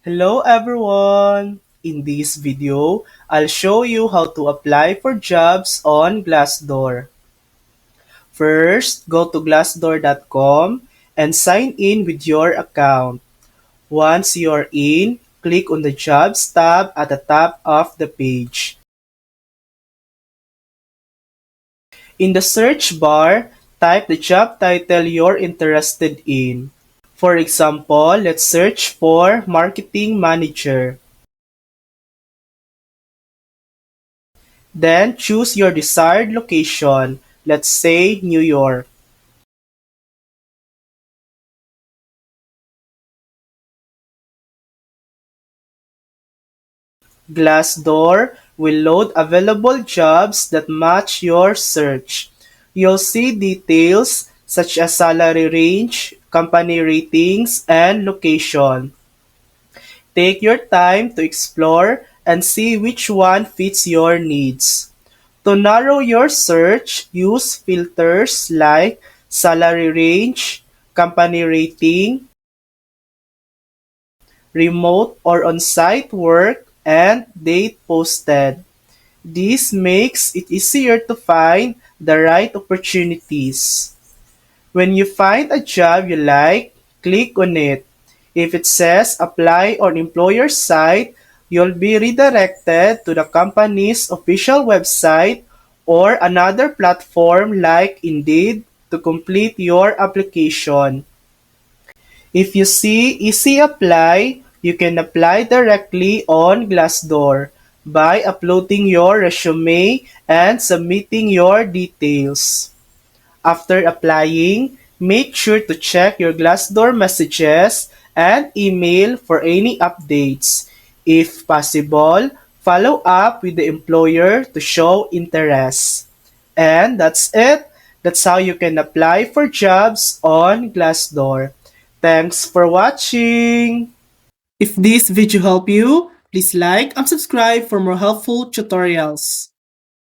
Hello everyone! In this video, I'll show you how to apply for jobs on Glassdoor. First, go to glassdoor.com and sign in with your account. Once you're in, click on the Jobs tab at the top of the page. In the search bar, type the job title you're interested in. For example, let's search for Marketing Manager. Then choose your desired location, let's say New York. Glassdoor will load available jobs that match your search. You'll see details such as salary range, company ratings, and location. Take your time to explore and see which one fits your needs. To narrow your search, use filters like salary range, company rating, remote or on-site work, and date posted. This makes it easier to find the right opportunities. When you find a job you like, click on it. If it says apply on employer's site, you'll be redirected to the company's official website or another platform like Indeed to complete your application. If you see Easy Apply, you can apply directly on Glassdoor by uploading your resume and submitting your details. After applying, make sure to check your Glassdoor messages and email for any updates. If possible, follow up with the employer to show interest. And that's it. That's how you can apply for jobs on Glassdoor. Thanks for watching! If this video helped you, please like and subscribe for more helpful tutorials.